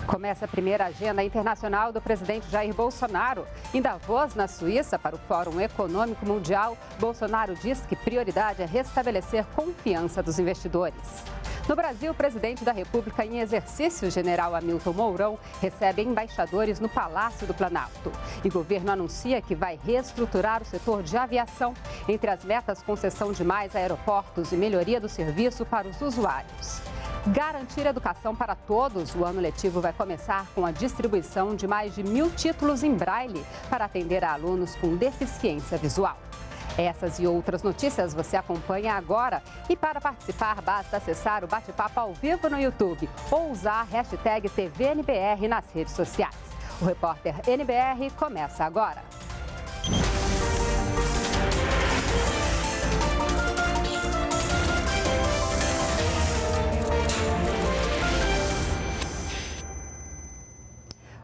Começa a primeira agenda internacional do presidente Jair Bolsonaro. Em Davos, na Suíça, para o Fórum Econômico Mundial, Bolsonaro diz que prioridade é restabelecer confiança dos investidores. No Brasil, o presidente da República em exercício, general Hamilton Mourão, recebe embaixadores no Palácio do Planalto. E o governo anuncia que vai reestruturar o setor de aviação. Entre as metas, concessão de mais aeroportos e melhoria do serviço para os usuários. Garantir educação para todos. O ano letivo vai começar com a distribuição de mais de 1.000 títulos em braille para atender a alunos com deficiência visual. Essas e outras notícias você acompanha agora. E para participar, basta acessar o Bate-Papo ao vivo no YouTube ou usar a hashtag TVNBR nas redes sociais. O Repórter NBR começa agora.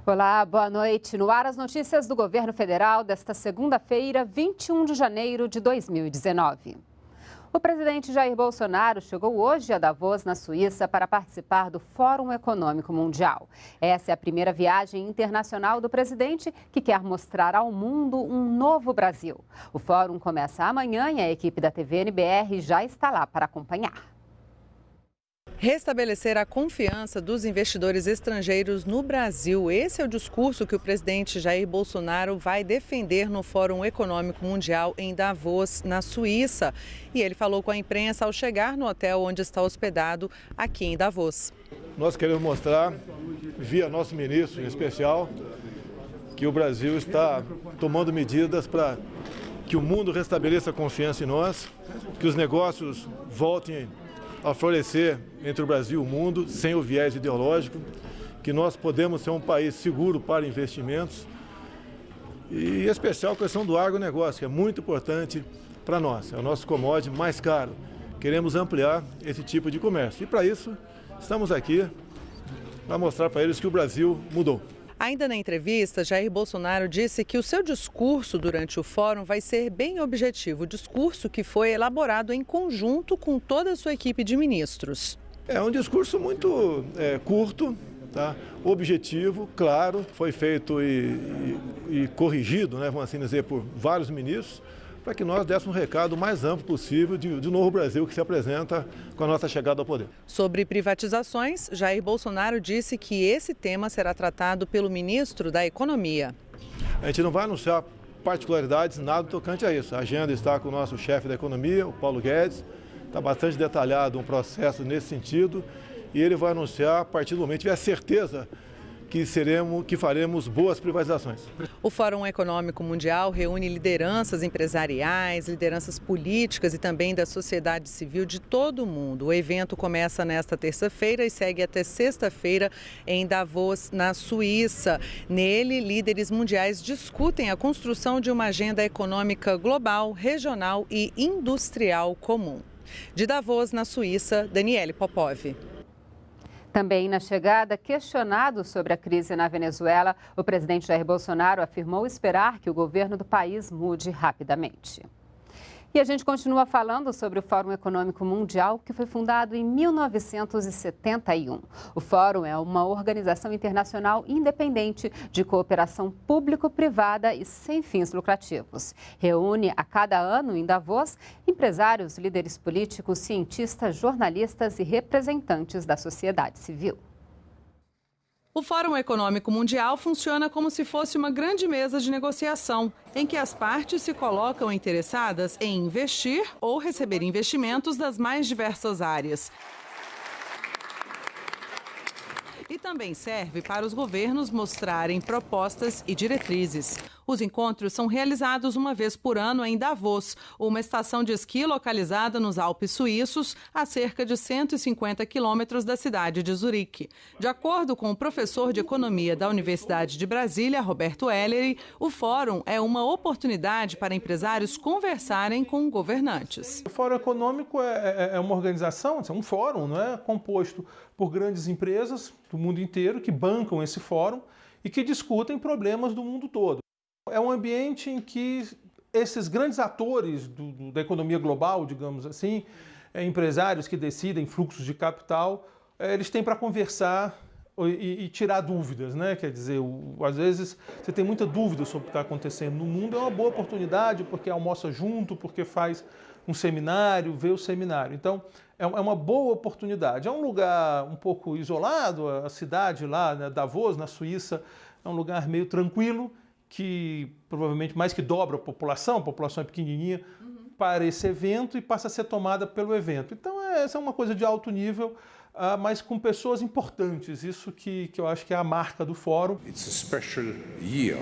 Olá, boa noite. No ar, as notícias do governo federal desta segunda-feira, 21 de janeiro de 2019. O presidente Jair Bolsonaro chegou hoje a Davos, na Suíça, para participar do Fórum Econômico Mundial. Essa é a primeira viagem internacional do presidente, que quer mostrar ao mundo um novo Brasil. O fórum começa amanhã e a equipe da TVNBR já está lá para acompanhar. Restabelecer a confiança dos investidores estrangeiros no Brasil. Esse é o discurso que o presidente Jair Bolsonaro vai defender no Fórum Econômico Mundial em Davos, na Suíça. E ele falou com a imprensa ao chegar no hotel onde está hospedado, aqui em Davos. Nós queremos mostrar, via nosso ministro em especial, que o Brasil está tomando medidas para que o mundo restabeleça a confiança em nós, que os negócios voltem a florescer entre o Brasil e o mundo, sem o viés ideológico, que nós podemos ser um país seguro para investimentos e, em especial, a questão do agronegócio, que é muito importante para nós. É o nosso commodity mais caro. Queremos ampliar esse tipo de comércio. E, para isso, estamos aqui para mostrar para eles que o Brasil mudou. Ainda na entrevista, Jair Bolsonaro disse que o seu discurso durante o fórum vai ser bem objetivo. O discurso que foi elaborado em conjunto com toda a sua equipe de ministros. É um discurso muito curto, tá? Objetivo, claro, foi feito e corrigido, né, vamos assim dizer, por vários ministros, para que nós dessemos um recado mais amplo possível de novo Brasil que se apresenta com a nossa chegada ao poder. Sobre privatizações, Jair Bolsonaro disse que esse tema será tratado pelo ministro da Economia. A gente não vai anunciar particularidades, nada tocante a isso. A agenda está com o nosso chefe da Economia, o Paulo Guedes. Está bastante detalhado um processo nesse sentido e ele vai anunciar a partir do momento que tiver certeza que faremos boas privatizações. O Fórum Econômico Mundial reúne lideranças empresariais, lideranças políticas e também da sociedade civil de todo o mundo. O evento começa nesta terça-feira e segue até sexta-feira em Davos, na Suíça. Nele, líderes mundiais discutem a construção de uma agenda econômica global, regional e industrial comum. De Davos, na Suíça, Daniele Popov. Também na chegada, questionado sobre a crise na Venezuela, o presidente Jair Bolsonaro afirmou esperar que o governo do país mude rapidamente. E a gente continua falando sobre o Fórum Econômico Mundial, que foi fundado em 1971. O Fórum é uma organização internacional independente de cooperação público-privada e sem fins lucrativos. Reúne a cada ano em Davos empresários, líderes políticos, cientistas, jornalistas e representantes da sociedade civil. O Fórum Econômico Mundial funciona como se fosse uma grande mesa de negociação, em que as partes se colocam interessadas em investir ou receber investimentos das mais diversas áreas. E também serve para os governos mostrarem propostas e diretrizes. Os encontros são realizados uma vez por ano em Davos, uma estação de esqui localizada nos Alpes suíços, a cerca de 150 quilômetros da cidade de Zurique. De acordo com o professor de economia da Universidade de Brasília, Roberto Ellery, o fórum é uma oportunidade para empresários conversarem com governantes. O Fórum Econômico é uma organização, é um fórum, não é, composto por grandes empresas do mundo inteiro que bancam esse fórum e que discutem problemas do mundo todo. É um ambiente em que esses grandes atores da economia global, digamos assim, empresários que decidem fluxos de capital, eles têm para conversar e tirar dúvidas, né? Quer dizer, às vezes você tem muita dúvida sobre o que está acontecendo no mundo, é uma boa oportunidade porque almoça junto, porque faz um seminário, vê o seminário. Então, é uma boa oportunidade. É um lugar um pouco isolado, a cidade lá, né, Davos, na Suíça, é um lugar meio tranquilo, que provavelmente mais que dobra a população é pequenininha, para esse evento e passa a ser tomada pelo evento. Então, essa é uma coisa de alto nível, mas com pessoas importantes. Isso que eu acho que é a marca do fórum. It's a special year.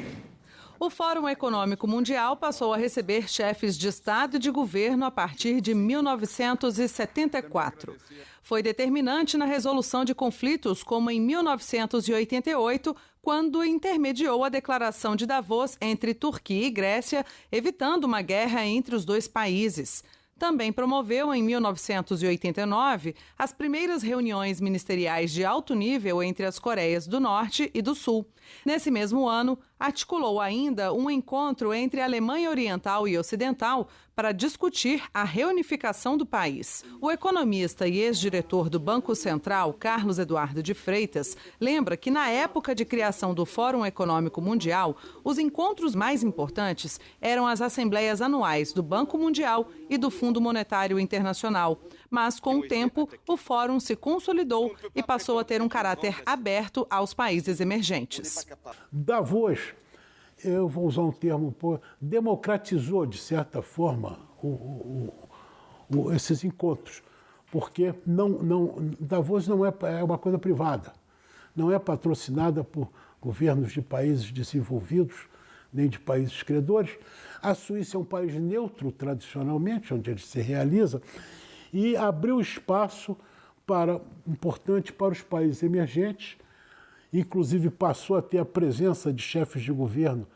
O Fórum Econômico Mundial passou a receber chefes de Estado e de governo a partir de 1974. Foi determinante na resolução de conflitos, como em 1988, quando intermediou a declaração de Davos entre Turquia e Grécia, evitando uma guerra entre os dois países. Também promoveu, em 1989, as primeiras reuniões ministeriais de alto nível entre as Coreias do Norte e do Sul. Nesse mesmo ano, articulou ainda um encontro entre a Alemanha Oriental e Ocidental para discutir a reunificação do país. O economista e ex-diretor do Banco Central, Carlos Eduardo de Freitas, lembra que na época de criação do Fórum Econômico Mundial, os encontros mais importantes eram as assembleias anuais do Banco Mundial e do Fundo Monetário Internacional. Mas, com o tempo, o Fórum se consolidou e passou a ter um caráter aberto aos países emergentes. Davos, eu vou usar um termo, democratizou, de certa forma, esses encontros, porque Davos não é uma coisa privada, não é patrocinada por governos de países desenvolvidos, nem de países credores. A Suíça é um país neutro, tradicionalmente, onde ele se realiza, e abriu espaço importante para os países emergentes, inclusive passou a ter a presença de chefes de governo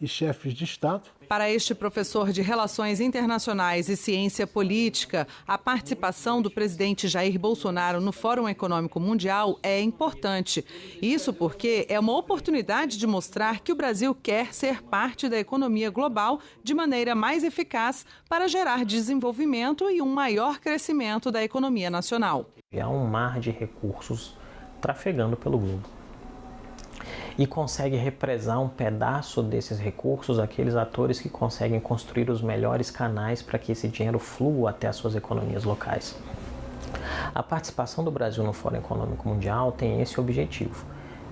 e chefes de Estado. Para este professor de Relações Internacionais e Ciência Política, a participação do presidente Jair Bolsonaro no Fórum Econômico Mundial é importante. Isso porque é uma oportunidade de mostrar que o Brasil quer ser parte da economia global de maneira mais eficaz para gerar desenvolvimento e um maior crescimento da economia nacional. Há um mar de recursos trafegando pelo globo. E consegue represar um pedaço desses recursos àqueles atores que conseguem construir os melhores canais para que esse dinheiro flua até as suas economias locais. A participação do Brasil no Fórum Econômico Mundial tem esse objetivo,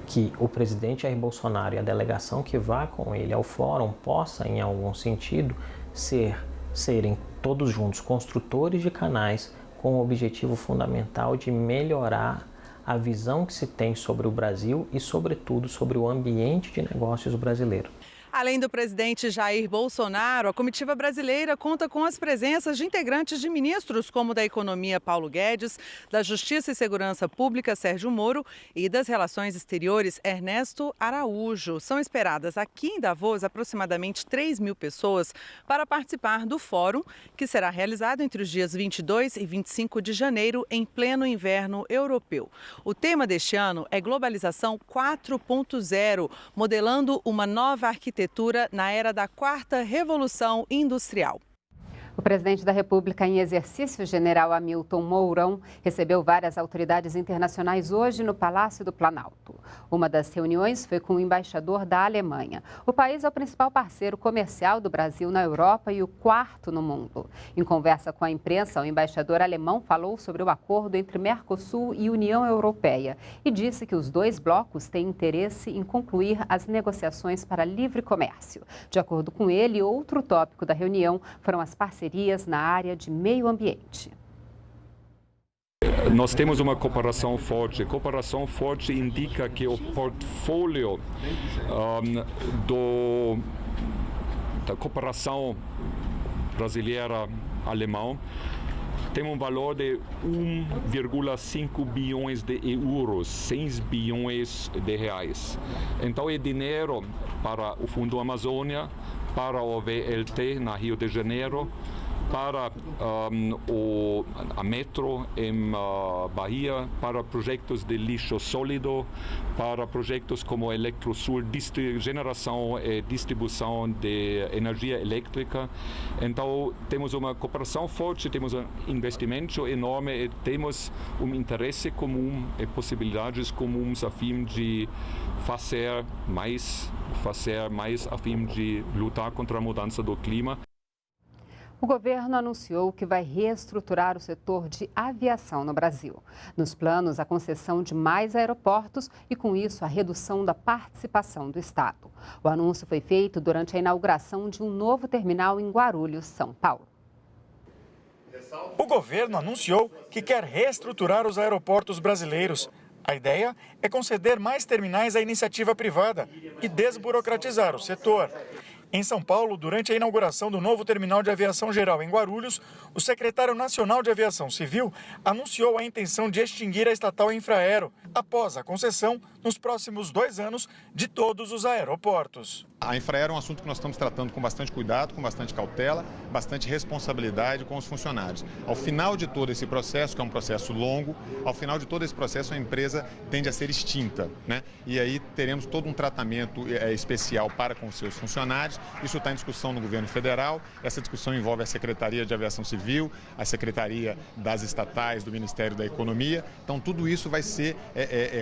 que o presidente Jair Bolsonaro e a delegação que vá com ele ao fórum possa, em algum sentido, serem todos juntos construtores de canais com o objetivo fundamental de melhorar a visão que se tem sobre o Brasil e, sobretudo, sobre o ambiente de negócios brasileiro. Além do presidente Jair Bolsonaro, a comitiva brasileira conta com as presenças de integrantes de ministros como da Economia Paulo Guedes, da Justiça e Segurança Pública Sérgio Moro e das Relações Exteriores Ernesto Araújo. São esperadas aqui em Davos aproximadamente 3.000 pessoas para participar do fórum, que será realizado entre os dias 22 e 25 de janeiro, em pleno inverno europeu. O tema deste ano é Globalização 4.0, modelando uma nova arquitetura na era da quarta revolução industrial. O presidente da República em exercício, general Hamilton Mourão, recebeu várias autoridades internacionais hoje no Palácio do Planalto. Uma das reuniões foi com o embaixador da Alemanha. O país é o principal parceiro comercial do Brasil na Europa e o quarto no mundo. Em conversa com a imprensa, o embaixador alemão falou sobre o acordo entre Mercosul e União Europeia e disse que os dois blocos têm interesse em concluir as negociações para livre comércio. De acordo com ele, outro tópico da reunião foram as parcerias na área de meio ambiente. Nós temos uma cooperação forte. Cooperação forte indica que o portfólio da cooperação brasileira-alemã tem um valor de 1,5 bilhões de euros, 6 bilhões de reais. Então é dinheiro para o Fundo Amazônia, para o VLT na Rio de Janeiro, para a metro em Bahia, para projetos de lixo sólido, para projetos como Eletrosul, geração e distribuição de energia elétrica. Então, temos uma cooperação forte, temos um investimento enorme e temos um interesse comum e possibilidades comuns a fim de fazer mais a fim de lutar contra a mudança do clima. O governo anunciou que vai reestruturar o setor de aviação no Brasil. Nos planos, a concessão de mais aeroportos e, com isso, a redução da participação do Estado. O anúncio foi feito durante a inauguração de um novo terminal em Guarulhos, São Paulo. O governo anunciou que quer reestruturar os aeroportos brasileiros. A ideia é conceder mais terminais à iniciativa privada e desburocratizar o setor. Em São Paulo, durante a inauguração do novo terminal de aviação geral em Guarulhos, o secretário nacional de Aviação Civil anunciou a intenção de extinguir a estatal Infraero, após a concessão, nos próximos 2 anos, de todos os aeroportos. A Infraero é um assunto que nós estamos tratando com bastante cuidado, com bastante cautela, bastante responsabilidade com os funcionários. Ao final de todo esse processo, que é um processo longo, ao final de todo esse processo a empresa tende a ser extinta, né? E aí teremos todo um tratamento especial para com os seus funcionários. Isso está em discussão no governo federal. Essa discussão envolve a Secretaria de Aviação Civil, a Secretaria das Estatais, do Ministério da Economia. Então tudo isso vai ser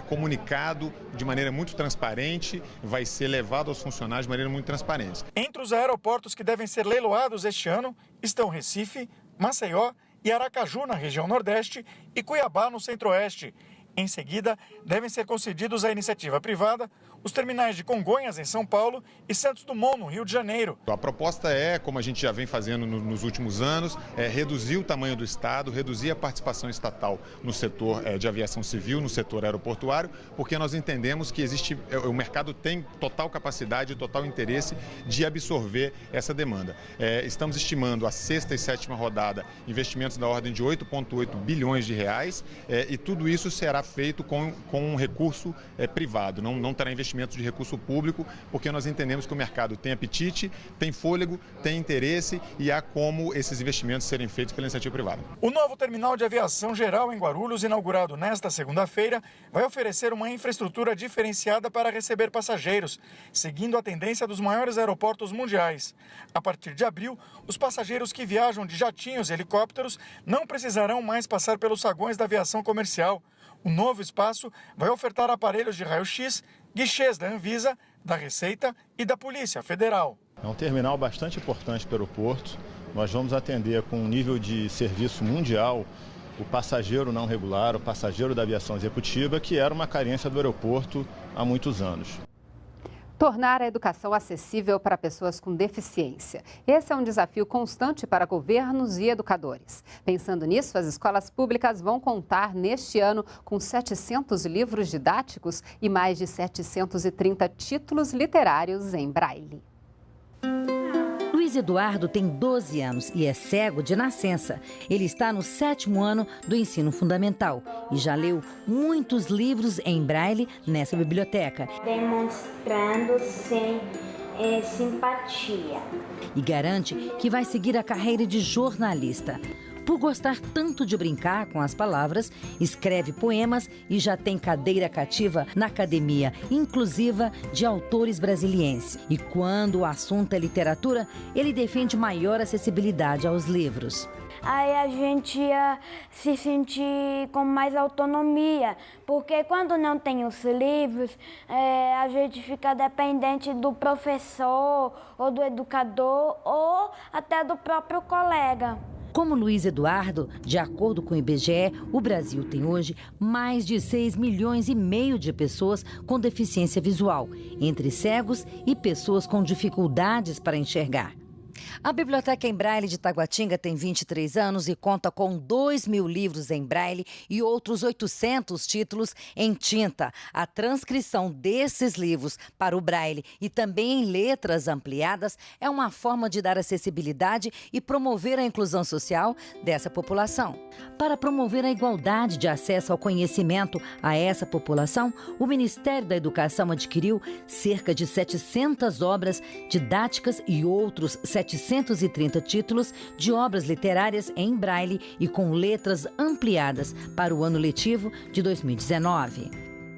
comunicado de maneira muito transparente, vai ser levado aos funcionários de maneira muito transparente. Entre os aeroportos que devem ser leiloados este ano estão Recife, Maceió e Aracaju, na região Nordeste, e Cuiabá, no Centro-Oeste. Em seguida, devem ser concedidos à iniciativa privada os terminais de Congonhas, em São Paulo, e Santos Dumont, no Rio de Janeiro. A proposta é, como a gente já vem fazendo nos últimos anos, reduzir o tamanho do Estado, reduzir a participação estatal no setor de aviação civil, no setor aeroportuário, porque nós entendemos que o mercado tem total capacidade e total interesse de absorver essa demanda. Estamos estimando a 6ª e 7ª rodada investimentos da ordem de 8,8 bilhões de reais, e tudo isso será feito com um recurso privado, não terá investimento de recurso público, porque nós entendemos que o mercado tem apetite, tem fôlego, tem interesse e há como esses investimentos serem feitos pela iniciativa privada. O novo terminal de aviação geral em Guarulhos, inaugurado nesta segunda-feira, vai oferecer uma infraestrutura diferenciada para receber passageiros, seguindo a tendência dos maiores aeroportos mundiais. A partir de abril, os passageiros que viajam de jatinhos e helicópteros não precisarão mais passar pelos saguões da aviação comercial. O novo espaço vai ofertar aparelhos de raio-x, guichês da Anvisa, da Receita e da Polícia Federal. É um terminal bastante importante para o aeroporto. Nós vamos atender com um nível de serviço mundial o passageiro não regular, o passageiro da aviação executiva, que era uma carência do aeroporto há muitos anos. Tornar a educação acessível para pessoas com deficiência. Esse é um desafio constante para governos e educadores. Pensando nisso, as escolas públicas vão contar neste ano com 700 livros didáticos e mais de 730 títulos literários em braille. Luiz Eduardo tem 12 anos e é cego de nascença. Ele está no 7º ano do ensino fundamental e já leu muitos livros em braille nessa biblioteca. Demonstrando simpatia. E garante que vai seguir a carreira de jornalista. Por gostar tanto de brincar com as palavras, escreve poemas e já tem cadeira cativa na Academia Inclusiva de Autores Brasilienses. E quando o assunto é literatura, ele defende maior acessibilidade aos livros. Aí a gente ia se sentir com mais autonomia, porque quando não tem os livros, a gente fica dependente do professor, ou do educador, ou até do próprio colega. Como Luiz Eduardo, de acordo com o IBGE, o Brasil tem hoje mais de 6,5 milhões de pessoas com deficiência visual, entre cegos e pessoas com dificuldades para enxergar. A Biblioteca em Braille de Taguatinga tem 23 anos e conta com 2.000 livros em braille e outros 800 títulos em tinta. A transcrição desses livros para o braille e também em letras ampliadas é uma forma de dar acessibilidade e promover a inclusão social dessa população. Para promover a igualdade de acesso ao conhecimento a essa população, o Ministério da Educação adquiriu cerca de 700 obras didáticas e outros 700 930 títulos de obras literárias em braille e com letras ampliadas para o ano letivo de 2019.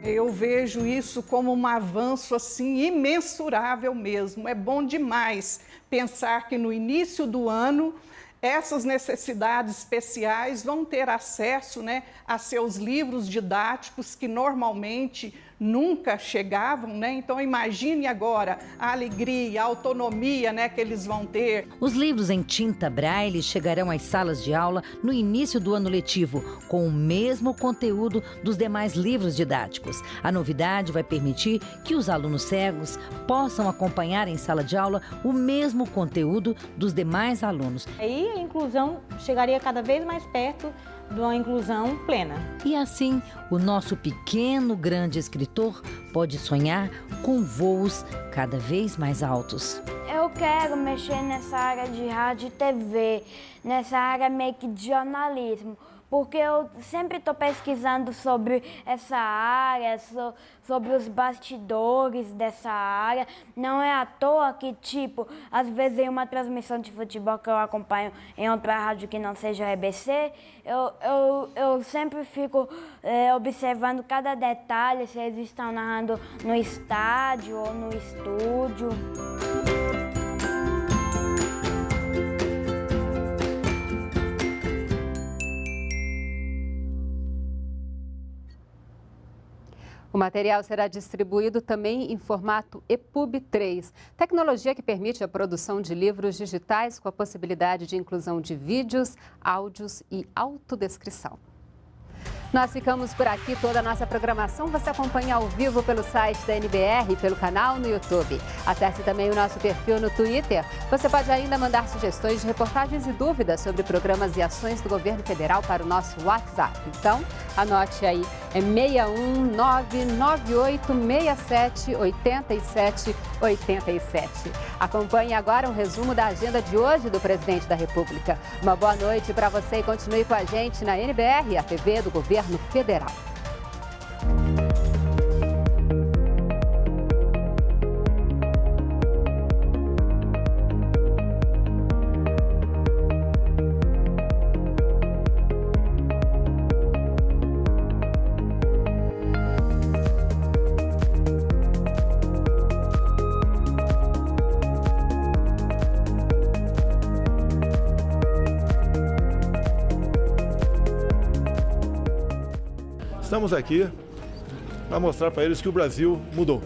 Eu vejo isso como um avanço assim imensurável mesmo. É bom demais pensar que no início do ano essas necessidades especiais vão ter acesso, né, a seus livros didáticos que normalmente nunca chegavam, né? Então imagine agora a alegria, a autonomia, né, que eles vão ter. Os livros em tinta braille chegarão às salas de aula no início do ano letivo, com o mesmo conteúdo dos demais livros didáticos. A novidade vai permitir que os alunos cegos possam acompanhar em sala de aula o mesmo conteúdo dos demais alunos. Aí a inclusão chegaria cada vez mais perto de uma inclusão plena. E assim, o nosso pequeno grande escritor pode sonhar com voos cada vez mais altos. Eu quero mexer nessa área de rádio e TV, nessa área meio que de jornalismo, porque eu sempre estou pesquisando sobre essa área, sobre os bastidores dessa área. Não é à toa que, tipo, às vezes em uma transmissão de futebol que eu acompanho em outra rádio que não seja a EBC, eu sempre fico observando cada detalhe, se eles estão narrando no estádio ou no estúdio. O material será distribuído também em formato EPUB 3, tecnologia que permite a produção de livros digitais com a possibilidade de inclusão de vídeos, áudios e autodescrição. Nós ficamos por aqui. Toda a nossa programação você acompanha ao vivo pelo site da NBR e pelo canal no YouTube. Acesse também o nosso perfil no Twitter. Você pode ainda mandar sugestões de reportagens e dúvidas sobre programas e ações do governo federal para o nosso WhatsApp. Então, anote aí, é 61998678787. Acompanhe agora um resumo da agenda de hoje do presidente da República. Uma boa noite para você e continue com a gente na NBR, a TV do Governo Federal. Estamos aqui para mostrar para eles que o Brasil mudou.